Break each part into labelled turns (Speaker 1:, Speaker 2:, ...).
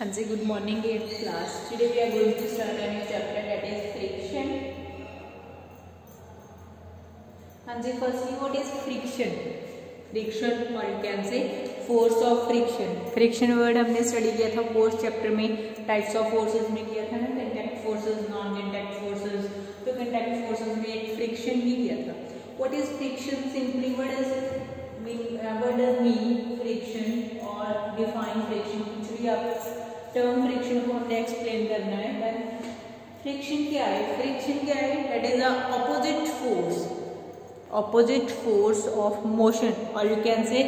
Speaker 1: हाँ जी, good morning 8th class. Today we are going to start a new chapter, that is friction. हाँ जी, firstly what is friction? Friction or you can say force of friction. Friction word हमने study किया था fourth chapter में, types of forces में किया था ना, contact forces, non-contact forces. तो contact forces में एक friction भी किया था. What is friction? Simply what does mean friction or define friction? कुछ भी आप टर्म फ्रिक्शन को हमने एक्सप्लेन करना है. देन फ्रिक्शन क्या है? फ्रिक्शन क्या है? That is a opposite force of motion, or you can say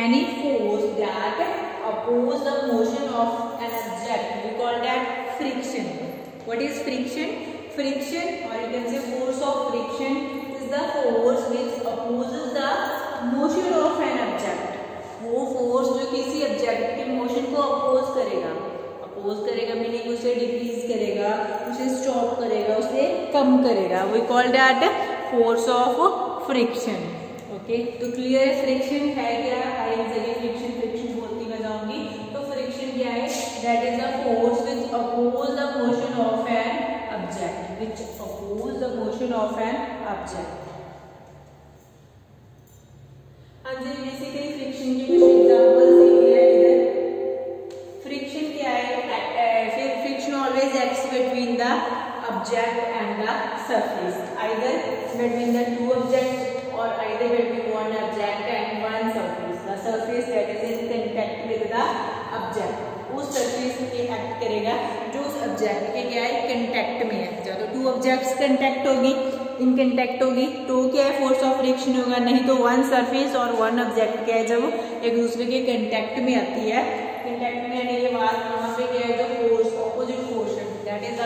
Speaker 1: any force that oppose the motion of an object. We call that friction. What is friction? Friction, or you can say force of friction, is the force which opposes the motion of an object. वो force जो किसी object के motion को oppose करेगा meaning उसे decrease करेगा, उसे stop करेगा, उसे कम करेगा. We call that force of friction. Okay, तो क्लियर है फ्रिक्शन है क्या? हर एक जगह फ्रिक्शन बोलती मैं जाऊंगी. तो फ्रिक्शन क्या है? That is the force which oppose the motion of an object. हाँ जी, बेसिकली फ्रिक्शन की कुछ एग्जांपल्स दिए हैं इधर. फ्रिक्शन क्या है? Friction always acts between the object and the surface, either between the two objects और either between one object and one surface. The surface that is in contact with the object, उस surface पे act करेगा जो उस object के क्या है? Contact में है. या तो टू ऑब्जेक्ट्स कांटेक्ट होगी, इन कांटेक्ट होगी तो क्या है? फोर्स ऑफ फ्रिक्शन होगा. नहीं तो वन सरफेस और वन ऑब्जेक्ट क्या है? जब एक दूसरे के कांटेक्ट में आती है, कांटेक्ट में आने के बाद वहां पे क्या है? जो फोर्स ऑपोजिट फोर्स है, that is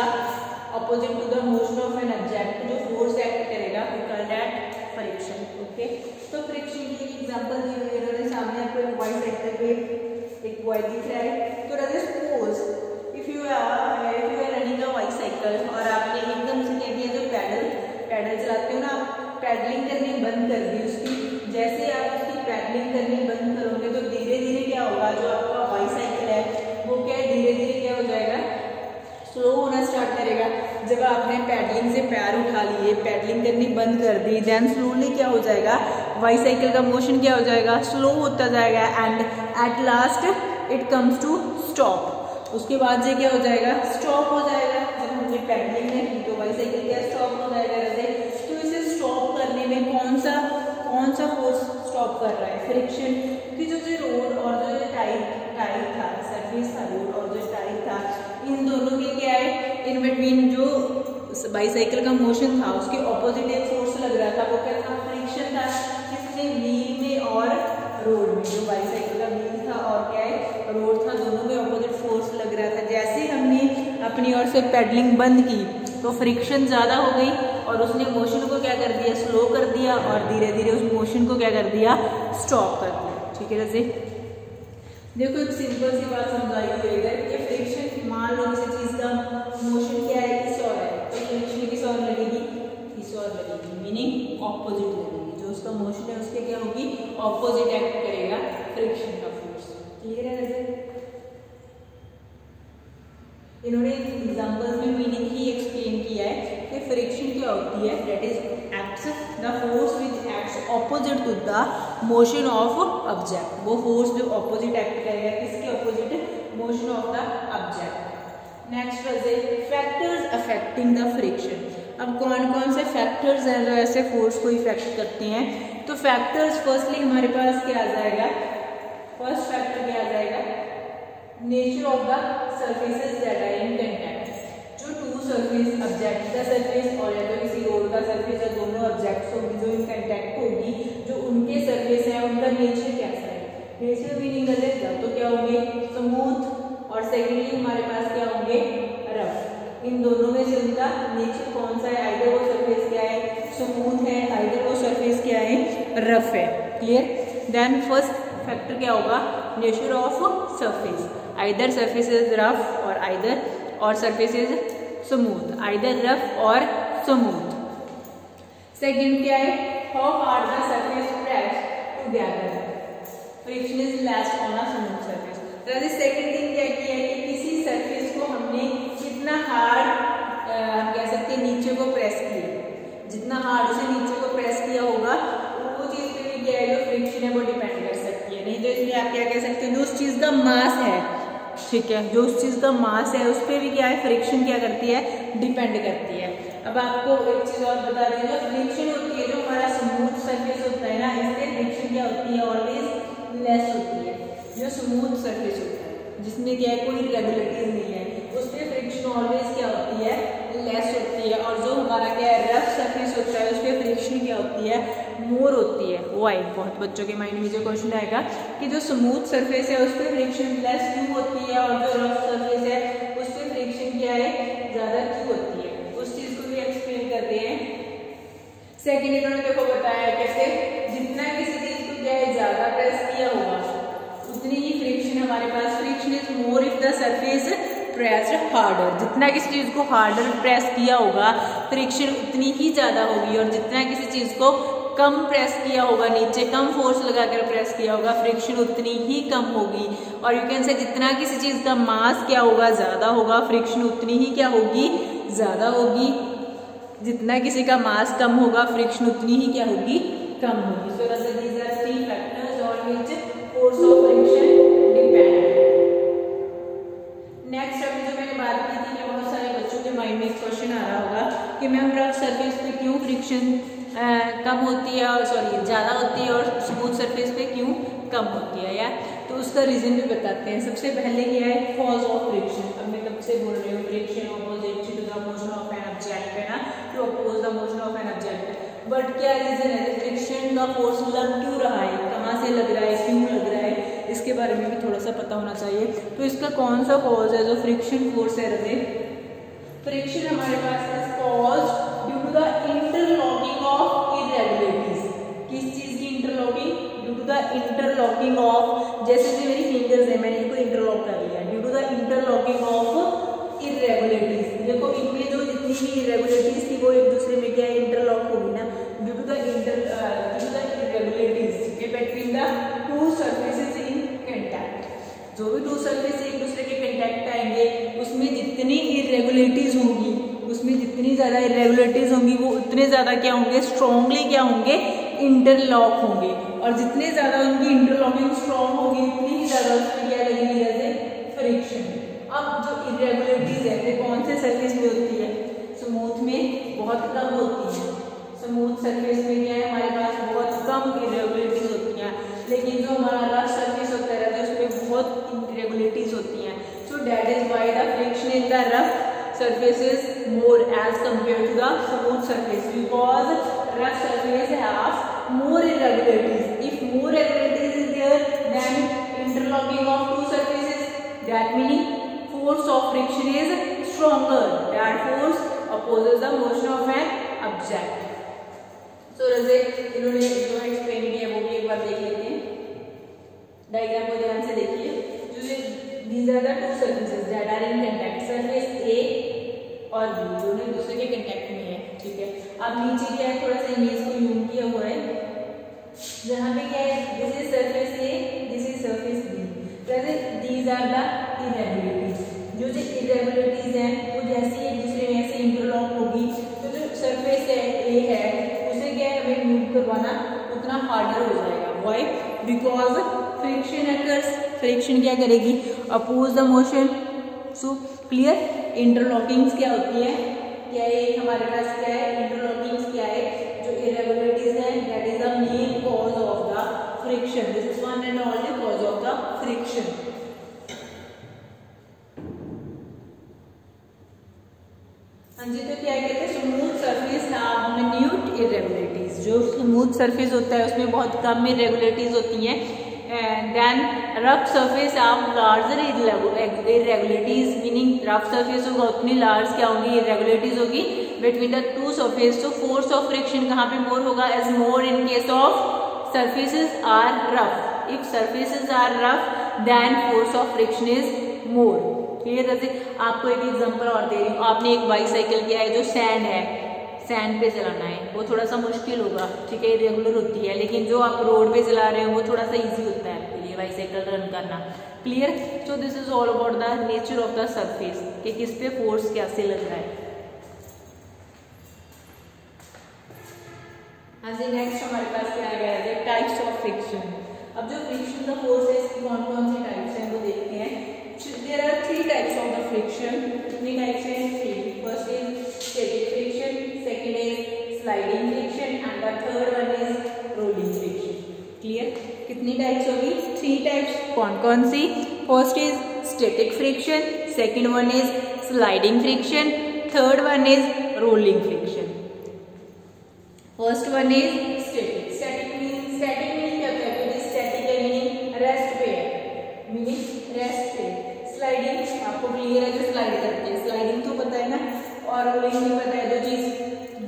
Speaker 1: opposite to the motion of an object, जो फोर्स एक्ट करेगा we call that friction. Okay, तो फ्रिक्शन की एक एग्जांपल दी हुई है सामने आपको. एक वाई साइकिल पे एक बॉय दिख रहा है. तो suppose if you are running a bicycle और आपने एकदम से क्या किया? जो पैडल चलाते हो ना, आप पैडलिंग करनी बंद कर दी उसकी. जैसे आप उसकी पैडलिंग करनी बंद करोगे तो धीरे धीरे क्या होगा? जो आपका वाई साइकिल है वो क्या है? धीरे धीरे क्या हो जाएगा? स्लो होना स्टार्ट करेगा. जब आपने पैडलिंग से पैर उठा लिए, पैडलिंग करनी बंद कर दी, देन स्लोली क्या हो जाएगा? वाई साइकिल का मोशन क्या हो जाएगा? स्लो होता जाएगा and at last it comes to stop. उसके बाद से क्या हो जाएगा? स्टॉप हो जाएगा. जब हमने पैडलिंग नहीं की तो वाई साइकिल क्या स्टॉप हो जाएगा. तो इसे स्टॉप करने में कौन सा फोर्स स्टॉप कर रहा है? फ्रिक्शन. क्योंकि जो रोड और जो टायर था, सरफेस था रोड और जो टायर था, इन दोनों के क्या है? इन बिटवीन जो बाईसाइकिल का मोशन था उसके ऑपोजिट एक फोर्स लग रहा था. वो क्या था? फ्रिक्शन था. किसने? व्हील में और रोड में. जो बाईसाइकिल का व्हील था और क्या है? रोड था, दोनों में ऑपोजिट फोर्स लग रहा था. जैसे हमने अपनी ओर से पैडलिंग बंद की तो फ्रिक्शन ज्यादा हो गई और उसने मोशन को क्या कर दिया? स्लो कर दिया और धीरे धीरे उस मोशन को क्या कर दिया? स्टॉप कर दिया. ठीक है, जैसे देखो एक सिंपल सी बात समझाई हुई इधर कि फ्रिक्शन, मान लो किसी चीज का मोशन क्या है? इस ओर है, तो फ्रिक्शन किस ओर लगेगी? इस ओर लगेगी, मीनिंग ऑपोजिट लगेगी. जो उसका मोशन है उसके क्या होगी? ऑपोजिट एक्ट करेगा फ्रिक्शन का फोर्स. क्लियर है? वैसे इन्होंने एग्जांपल्स में मीनिंग ही एक्सप्लेन किया है कि फ्रिक्शन क्या होती है. That is acts the force which acts opposite to the motion of object. वो फोर्स जो ऑपोजिट एक्ट करेगा, किसके opposite? Motion of the object. Next है फैक्टर्स अफेक्टिंग द फ्रिक्शन. अब कौन कौन से फैक्टर्स हैं जो ऐसे फोर्स को इफेक्ट करते हैं? तो फैक्टर्स फर्स्टली हमारे पास क्या आ जाएगा? फर्स्ट फैक्टर क्या आ जाएगा? Nature of the surfaces that are in contact. जो टू सरफेस, ऑब्जेक्ट का सरफेस और या तो किसी रोड का सरफेस, या दोनों ऑब्जेक्ट्स होंगी जो इन कांटेक्ट होगी, जो उनके सरफेस है उनका नेचर कैसा है? नेचर भी नहीं करेगा तो क्या होंगे? स्मूथ. और सेकेंडली हमारे पास क्या होंगे? रफ. इन दोनों में से उनका नेचर कौन सा है? आइदर वो सरफेस क्या है? स्मूथ है, आइदर वो सरफेस क्या है? रफ है. क्लियर? देन फर्स्ट फैक्टर क्या होगा? Nature of surface. Either surface is rough और surface is smooth, either rough और स्मूथ. सेकंड क्या है? How hard the surface press together. Friction is less on a smooth surface. Second thing क्या है कि किसी जितना हार्ड से नीचे को प्रेस किया होगा वो चीज पे भी क्या है जो फ्रिक्शन है वो डिपेंड कर सकती है। नहीं तो इसलिए आप क्या कह सकते हैं, जो उस चीज का मास है, ठीक है, जो उस चीज का मास है उस पर भी क्या है फ्रिक्शन क्या करती है, डिपेंड करती है। अब आपको एक चीज और बता दें, जो फ्रिक्शन होती है, जो हमारा स्मूथ सरफेस होता है ना, इससे फ्रिक्शन क्या होती है, ऑलवेज लेस होती है। जो स्मूथ सरफेस होता है जिसमें क्या है कोई इरेगुलरिटीज नहीं है, उस पर फ्रिक्शन ऑलवेज क्या होती है, लेस होती है। और जो हमारा क्या है रफ सरफेस होता है उस पर फ्रिक्शन क्या होती है, मोर होती है। वो आई बहुत बच्चों के माइंड में जो क्वेश्चन आएगा कि जो स्मूथ सरफेस है उस पर फ्रिक्शन लेस क्यों होती है और जो रफ सरफेस है उस पर फ्रिक्शन क्या है, ज्यादा क्यों होती है, उस चीज को भी एक्सप्लेन करते हैं। सेकेंड इन्होंने देखो बताया कैसे, जितना किसी चीज को क्या है ज्यादा प्रेस किया होगा उतनी ही फ्रिक्शन हमारे पास, friction is more if the surface pressed harder. जितना किसी चीज को हार्डर प्रेस किया होगा फ्रिक्शन उतनी ही ज्यादा होगी, और जितना किसी चीज को कम प्रेस किया होगा, नीचे कम फोर्स लगाकर प्रेस किया होगा, फ्रिक्शन उतनी ही कम होगी। और यू कैन से जितना किसी चीज का मास क्या होगा, ज्यादा होगा, फ्रिक्शन उतनी ही क्या होगी, ज्यादा होगी। जितना किसी का मास कम होगा फ्रिक्शन उतनी ही क्या होगी, कम होगी। सो these are three factors on which force of friction depend। Next अभी जो मैंने बात की थी कि बहुत सारे बच्चों के माइंड में एक क्वेश्चन आ रहा होगा कि मैम रफ सरफेस पे क्यों फ्रिक्शन कम होती है, और सॉरी ज़्यादा होती है, और स्मूथ सरफेस पे क्यों कम होती है यार। तो उसका रीजन भी बताते हैं। सबसे पहले क्या है, कॉज ऑफ फ्रिक्शन। अब मैं कब से बोल रही हूँ, friction opposite to the motion of an object है ना, to oppose the motion of an object. But क्या रीजन है, फ्रिक्शन का फोर्स लग क्यों रहा है, कहाँ से लग रहा है, क्यों लग रहा है, इसके बारे में भी थोड़ा सा पता होना चाहिए। तो इसका कौन सा कॉज है जो फ्रिक्शन फोर्स है, फ्रिक्शन हमारे पास is cause due to the interlocking of irregularities. किस चीज की interlocking, due to the interlocking of, जैसे कि मेरी फिंगर्स है मैंने इनको इंटरलॉक कर लिया, due to the interlocking of irregularities. देखो इनमें जो जितनी भी इरेगुलरिटीज थी वो एक दूसरे में क्या इंटरलॉक होगी ना, due to the irregularities between the two surfaces in contact. जो भी टू सरफेस एक दूसरे के कांटेक्ट आएंगे उसमें जितनी इरेगुलरिटीज होंगी, उसमें जितनी ज्यादा इरेगुलरिटीज होंगी वो उतने ज्यादा क्या होंगे, स्ट्रांगली क्या होंगे, इंटरलॉक होंगे। और जितने ज्यादा उनकी इंटरलॉकिंग स्ट्रांग होगी उतनी ही ज्यादा उसमें क्या लगेगी, जैसे फ्रिक्शन। अब जो इरेगुलरिटीज है वो कौन से सरफेस में होती है, स्मूथ में बहुत कम होती है। स्मूथ सरफेस में क्या है हमारे पास बहुत कम इरेगुलरिटीज होती हैं, लेकिन जो हमारा रफ सरफेस होता है उसमें बहुत इरेगुलरिटीज होती हैं। So that is why the friction in the rough surface is more as compared to the smooth surface, because rough surface has more irregularities. If more irregularities is there, then interlocking of two surfaces, that meaning force of friction is stronger. That force opposes the motion of an object. So जैसे इन्होंने जो explain किया वो भी एक बार देख लेते हैं। डायग्राम को ध्यान से देखिए। These are the two surfaces that are in contact. Surface A और B दोनों एक दूसरे के कंटेक्ट में है, ठीक है। अब नीचे क्या है, थोड़ा सा इमेज को यूम किया हुआ है, जहाँ पे क्या है, this is surface A, this is surface B। जैसे दीज आर द इरेगुलरिटीज। जो इरेगुलरिटीज हैं वो जैसे एक दूसरे में ऐसे इंटरलॉक होगी, तो जो सरफेस है A है उसे क्या है हमें मूव करवाना उतना हार्डर हो जाएगा। Why, because friction occurs. Friction क्या करेगी, oppose the motion. So clear, interlockings क्या होती है, क्या है हमारे पास क्या है, इंटरलॉकिंग्स क्या है, जो इरेगुलरिटीज है that is the main cause of the friction. This is one and only cause of the friction. हाँ जी, तो क्या कहते हैं, smooth surface have minute irregularities. जो स्मूथ सरफेस होता है उसमें बहुत कम इरेगुलरिटीज होती हैं। देन रफ सरफेस आप larger irregularities, meaning rough surface होगा उतनी लार्ज क्या होगी, इरेगुलरिटीज होगी बिटवीन द टू सरफेस। तो फोर्स ऑफ फ्रिक्शन कहाँ पे मोर होगा, as more in case of surfaces are rough. If surfaces are rough then force of friction is more. Clear. जैसे आपको एक एग्जांपल और दे रही हूँ, आपने एक बाईसाइकिल किया है जो सैंड है, सैंड पे चलाना है, वो थोड़ा सा मुश्किल होगा, ठीक है, इरेगुलर होती है। लेकिन जो आप रोड पे चला रहे हो वो थोड़ा सा इजी होता है आपके लिए बाईसाइकिल रन करना। Clear. So this is all about the nature of the surface, कि किस पे फोर्स कैसे लग रहा है। हाँ जी, नेक्स्ट हमारे पास क्या आ गया है, टाइप्स ऑफ फ्रिक्शन। अब जो फ्रिक्शन का फोर्स है इसकी कौन कौन सी टाइप्स हैं वो देखते हैं। There are 3 types of the friction. कितनी टाइप्स हैं? 3। First is static friction, second is sliding friction and the third one is rolling friction. Clear? कितनी टाइप्स होगी? 3 टाइप्स। कौन कौन सी? First is static friction, second one is sliding friction, third one is rolling friction. First one is static. Static meaning क्या होता है? तो static है मीनिंग रेस्ट पे है, मीनिंग रेस्ट पे। स्लाइडिंग आपको क्लियर है, जो स्लाइड करती है, स्लाइडिंग तो पता है ना, और रोलिंग भी पता है, जो चीज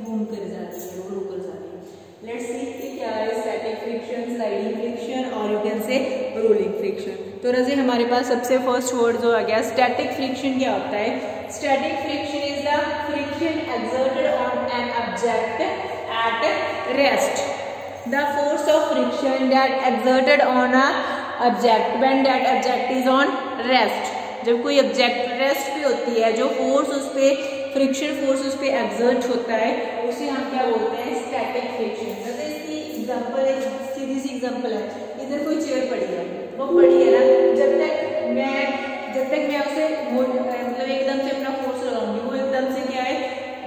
Speaker 1: घूम कर जाती है, रोल कर जाती है। लेट्स सी कि क्या है स्टैटिक फ्रिक्शन, स्लाइडिंग फ्रिक्शन और यू कैन से रोलिंग फ्रिक्शन। तो रजे हमारे पास सबसे फर्स्ट वर्ड जो आ गया स्टैटिक फ्रिक्शन। क्या होता है? Static friction is the friction exerted on an object at rest. The force of friction that exerted on a object when that object is on rest. जब कोई ऑब्जेक्ट रेस्ट पे होती है, जो फोर्स उस पे फ्रिक्शन फोर्स उस पे एक्सर्ट होता है उसे हम क्या बोलते हैं? Static friction. जैसे इसकी एग्जांपल एक सीधी सी एग्जांपल है, इधर कोई चेयर पड़ी है, वो पड़ी है ना, जब तक मैं उसे मतलब एकदम से अपना फोर्स लगाऊंगी, वो एकदम से क्या है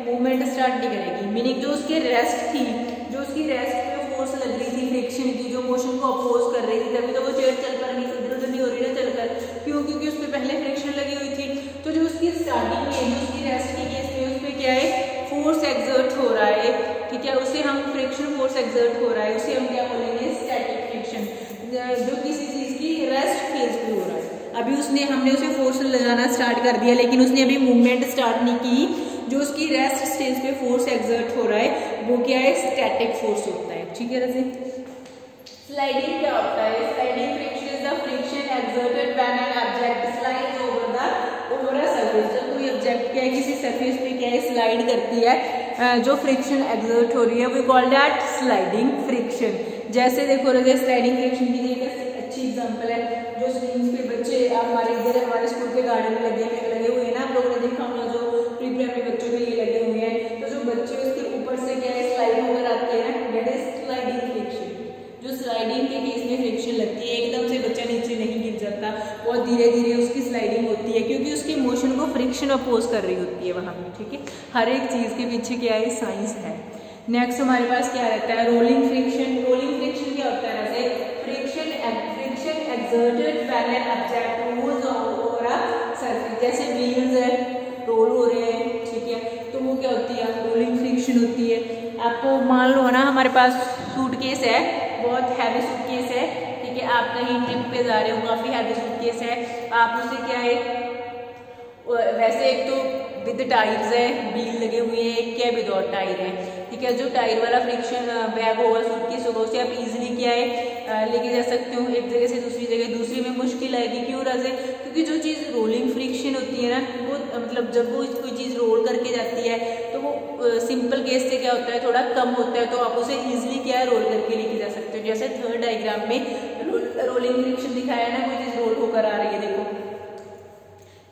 Speaker 1: मूवमेंट स्टार्ट नहीं करेगी। मीनिंग जो उसकी रेस्ट थी, जो उसकी रेस्ट पे फोर्स लग रही थी फ्रिक्शन की, जो मोशन को अपोज कर रही थी, तभी तो वो चेयर चल कर नहीं, इधर उधर नहीं हो रही ना चलकर, क्यों? क्योंकि उस पर पहले फ्रिक्शन लगी हुई थी। तो जो उसकी स्टार्टिंग में, जो उसकी रेस्ट की केस में उस पर क्या है फोर्स एक्सर्ट हो रहा है, ठीक है, उसे हम फ्रिक्शन फोर्स एक्सर्ट हो रहा है, उसे हम क्या बोलेंगे? Static friction. जो किसी चीज की रेस्ट फेज पे हो रहा है, अभी हमने उसे फोर्स लगाना स्टार्ट कर दिया, लेकिन उसने अभी मूवमेंट स्टार्ट नहीं की, जो उसकी रेस्ट स्टेज पे फोर्स एक्सर्ट हो रहा है वो क्या है? स्टैटिक फोर्स होता है। ठीक है रजे? स्लाइडिंग क्या होता है? Sliding friction is the friction exerted when an object slides over a surface. जब कोई ऑब्जेक्ट क्या है किसी सरफेस पे क्या है स्लाइड करती है, जो फ्रिक्शन एक्सर्ट हो रही है, we call that sliding friction. जैसे देखो रजे स्लाइडिंग फ्रिक्शन की एक अच्छी एग्जांपल है, जो स्क्रीन पे बच्चे हमारे इधर हमारे स्कूल के गार्डन में लगे हुए हैं ना, आप लोगों ने देखा होगा, जो प्री प्राइमरी बच्चों के लिए लगे हुए हैं। तो जो बच्चे उसके ऊपर से क्या है स्लाइड होकर आते हैं ना, दैट इज स्लाइडिंग फ्रिक्शन। जो स्लाइडिंग के केस में फ्रिक्शन लगती है, एकदम से बच्चा नीचे नहीं गिर जाता, बहुत धीरे धीरे उसकी स्लाइडिंग होती है, क्योंकि उसकी मोशन को फ्रिक्शन अपोज कर रही होती है वहां पे। ठीक है? हर एक चीज के पीछे क्या है साइंस है। नेक्स्ट हमारे पास क्या रहता है? Rolling friction. रोलिंग फ्रिक्शन क्या होता है? वैसे friction exerted when an object moves over a surface. जैसे व्हील्स है, रोल हो रहे हैं, ठीक है, तो वो क्या होती है? रोलिंग फ्रिक्शन होती है। आपको मान लो ना हमारे पास सूटकेस है, बहुत हैवी सूटकेस है, ठीक है, आप कहीं ट्रिप पे जा रहे हो, काफी हैवी सूटकेस है, आप उसे क्या है, वैसे एक तो विद टायर्स है, व्हील लगे हुए हैं, एक क्या विदाउट टायर है, ठीक है। जो टायर वाला फ्रिक्शन बैग होगा, सूटकेस होगा, उसे आप इजीली क्या है लेके जा सकते हो एक जगह से दूसरी जगह। दूसरी में मुश्किल आएगी, क्यों राजे? क्योंकि जो चीज़ रोलिंग फ्रिक्शन होती है ना, वो मतलब जब वो कोई चीज़ रोल करके जाती है तो वो सिंपल केस से क्या होता है, थोड़ा कम होता है, तो आप उसे ईजिली क्या है रोल करके लेके जा सकते हो। जैसे थर्ड डायग्राम में रोलिंग फ्रिक्शन दिखाया है ना, कोई चीज़ रोल होकर आ रही है, देखो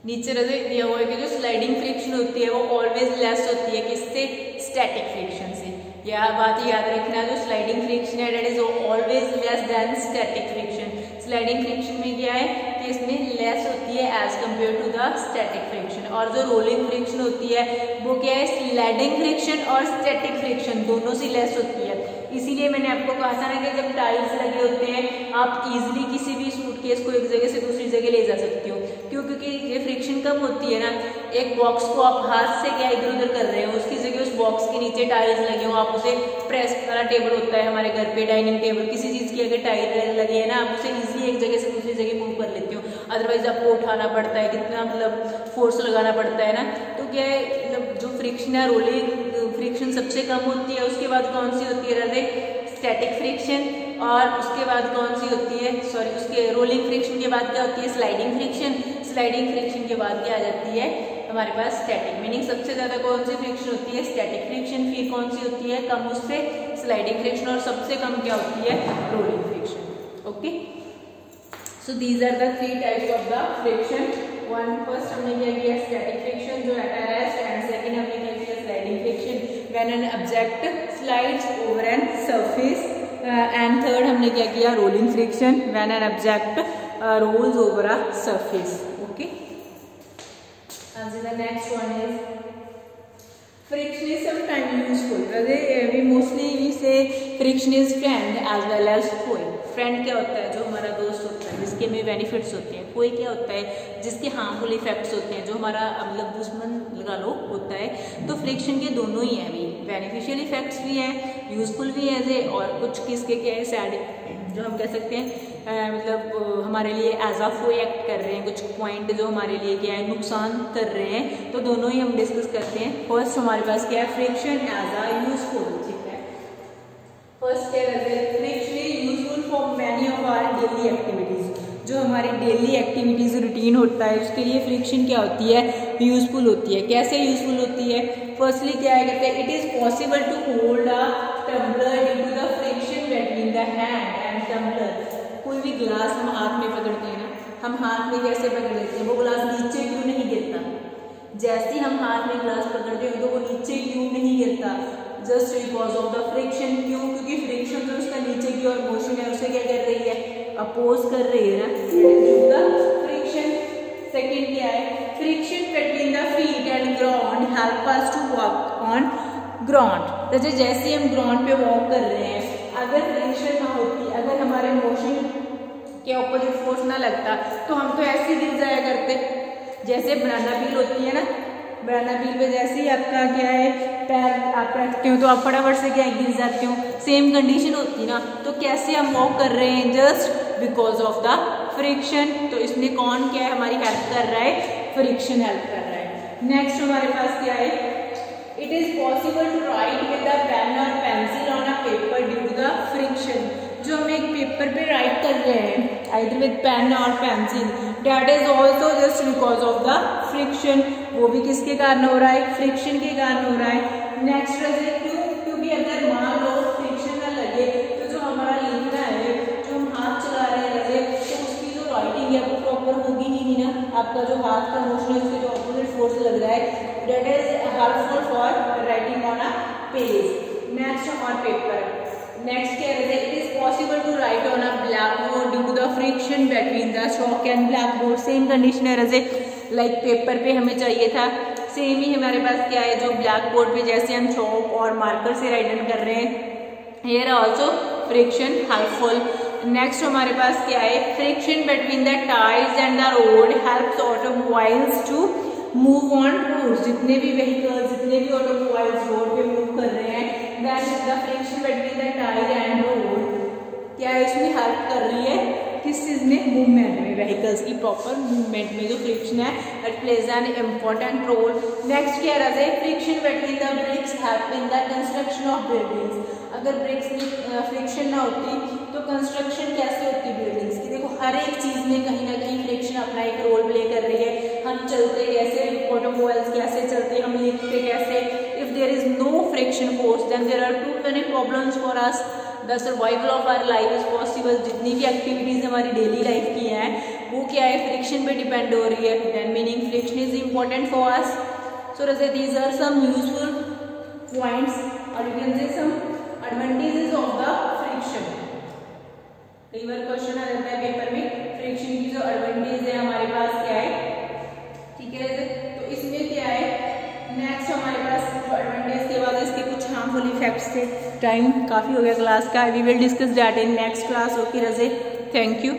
Speaker 1: नीचे रजे दिया हुआ है कि जो स्लाइडिंग फ्रिक्शन होती है वो ऑलवेज लेस होती है किससे? स्टैटिक फ्रिक्शन से। यह बात याद रखना, जो स्लाइडिंग फ्रिक्शन है that is always less than static friction. Sliding friction में क्या है कि इसमें लेस होती है as compare to the static friction. और जो रोलिंग फ्रिक्शन होती है वो क्या है, स्लाइडिंग फ्रिक्शन और स्टैटिक फ्रिक्शन दोनों से लेस होती है। इसीलिए मैंने आपको कहा था ना कि जब टायर्स लगे होते हैं आप इजीली किसी भी सूटकेस को एक जगह से दूसरी जगह ले जा सकते हो। क्यों? क्योंकि ये फ्रिक्शन कम होती है ना। एक बॉक्स को आप हाथ से क्या इधर उधर कर रहे हो, उसकी जगह उस बॉक्स के नीचे टायर्स लगे हो, आप उसे प्रेस वाला टेबल होता है हमारे घर पे, डाइनिंग टेबल, किसी चीज़ की अगर टायर लगे है ना, आप उसे इजीली एक जगह से दूसरी जगह मूव कर लेते हो। अदरवाइज आपको उठाना पड़ता है, कितना मतलब फोर्स लगाना पड़ता है ना। तो क्या है, मतलब जो फ्रिक्शन है रोलिंग फ्रिक्शन सबसे कम होती है। उसके बाद कौन सी होती है राधे? Static friction. और उसके बाद कौन सी होती है, सॉरी उसके रोलिंग फ्रिक्शन के बाद क्या होती है? Sliding friction. स्लाइडिंग फ्रिक्शन के बाद क्या आ जाती है हमारे पास? स्टैटिक। मीनिंग सबसे ज्यादा कौन सी फ्रिक्शन होती है? Static friction. फिर कौन सी होती है कम, उससे स्लाइडिंग फ्रिक्शन। और सबसे कम क्या होती है? Rolling friction. Okay, so these are the 3 types of the friction. First हमने क्या किया? स्टैटिक फ्रिक्शन जो एट रेस्ट, एंड सेकंड हमने क्या किया? Sliding friction. When an object slides over an surface, and third हमने क्या किया, rolling friction when an object rolls over a surface. Okay, the next one is friction is sometimes useful. We mostly say friction is friend as well as foe. Friend क्या होता है, जो हमारा दोस्त होता है, जिसके में बेनिफिट्स होते हैं. कोई क्या होता है, जिसके हार्मफुल इफेक्ट्स होते हैं, जो हमारा मतलब दुश्मन लगा लो होता है. तो फ्रिक्शन के दोनों ही हैं, भी बेनिफिशियल इफेक्ट्स भी हैं, यूजफुल भी है, और कुछ किसके क्या है, सैड जो हम कह सकते हैं मतलब हमारे लिए एज अ फोe एक्ट कर रहे हैं. कुछ पॉइंट जो हमारे लिए क्या है, नुकसान कर रहे हैं. तो दोनों ही हम डिस्कस करते हैं. फर्स्ट हमारे पास क्या है, फ्रिक्शन एज अ यूजफुल. ठीक है, फर्स्ट क्या है, friction is useful for many of our daily activities. जो हमारी डेली एक्टिविटीज रूटीन होता है, उसके लिए फ्रिक्शन क्या होती है, यूजफुल होती है. कैसे यूजफुल होती है, फर्स्टली क्या है, कहते हैं it is possible to hold a tumbler due to the friction between the hand and tumbler. कोई भी ग्लास हम हाथ में पकड़ते हैं ना, हम हाथ में कैसे पकड़ लेते हैं, वो ग्लास नीचे क्यों नहीं गिरता. जैसे हम हाथ में ग्लास पकड़ते हैं तो वो नीचे क्यों नहीं गिरता, just because of the friction. क्यों, क्योंकि फ्रिक्शन जो उसका नीचे की ओर मोशन है उसे क्या कर रही है, अपोज कर रही है ना, फ्रिक्शन. सेकेंड क्या है, friction between the feet and ground help us to walk on ground. जैसे हम ग्राउंड पे वॉक कर रहे हैं, अगर फ्रिक्शन ना होती, अगर हमारे मोशन के ऑपोजिट फोर्स ना लगता, तो हम तो ऐसे गिर जाया करते. जैसे बनाना व्हील होती है ना, बनाना व्हील पे जैसे ही आपका क्या है, पैर आप रखते हो तो आप फटाफट से क्या गिर जाते हो. सेम कंडीशन होती ना, तो कैसे हम वॉक कर रहे हैं, just because of the friction. तो इसमें कौन क्या है, हमारी हेल्प कर रहा है, फ्रिक्शन हेल्प कर रहा है. नेक्स्ट हमारे पास क्या है, it is possible to write with the pen और pencil on a paper due to the friction. जो हम एक पेपर पे राइट कर रहे हैं आइदर विद पेन और pencil, that is also just because of the friction. वो भी किसके कारण हो रहा है, फ्रिक्शन के कारण हो रहा है. नेक्स्ट क्यों, क्योंकि अगर मान लो फ्रिक्शन ना लगे तो जो हमारा लिखना है, जो हम हाथ चला रहे हैं, तो उसकी जो राइटिंग है वो प्रॉपर होगी नहीं ना. आपका जो हाथ का मोशन है उसके जो ऑपोजिट फोर्स लग रहा है, that is helpful for writing on a page. Next और पेपर. नेक्स्ट क्या है, it is possible to write on a black board due to the friction between the chalk and black board. Same condition है, जैसे like paper पे हमें चाहिए था, same ही हमारे पास क्या है, जो ब्लैक बोर्ड पे जैसे हम चॉक और मार्कर से राइट कर रहे हैं, here also friction helpful. Next हमारे पास क्या है, friction between the tyres and the road helps automobiles to move on road. जितने भी व्हीकल्स, जितने भी ऑटोमोबाइल्स रोड पे मूव कर रहे हैं, that is the friction between the tyre and road. क्या है, इसमें हेल्प कर रही है, किस चीज में, मूवमेंट में, व्हीकल्स की प्रॉपर मूवमेंट में जो फ्रिक्शन है that plays an important role. Next क्या है, friction between the bricks help in the construction of buildings. अगर ब्रिक्स में फ्रिक्शन ना होती तो कंस्ट्रक्शन कैसे होती बिल्डिंग्स की. देखो हर एक चीज में कहीं ना कहीं फ्रिक्शन अपना एक रोल प्ले कर रही है. हम चलते कैसे, ऑटोमोबाइल्स कैसे चलते, हम लिखते कैसे. If there is no friction force then there are too many problems for us. The survival of our life is possible. जितनी भी एक्टिविटीज हमारी डेली लाइफ की हैं वो क्या है, फ्रिक्शन पे डिपेंड हो रही है. Then meaning friction is important for us. So these are some useful points और you can say some advantages of the friction. कई बार क्वेश्चन आ जाता है पेपर में, फ्रिक्शन की जो एडवांटेज है हमारे पास क्या है. ठीक है, तो इसमें क्या है, नेक्स्ट हमारे पास एडवांटेज के बाद इसके कुछ हार्मफुल इफेक्ट्स थे. टाइम काफी हो गया क्लास का, we will discuss that in next class. Okay रजे, थैंक यू.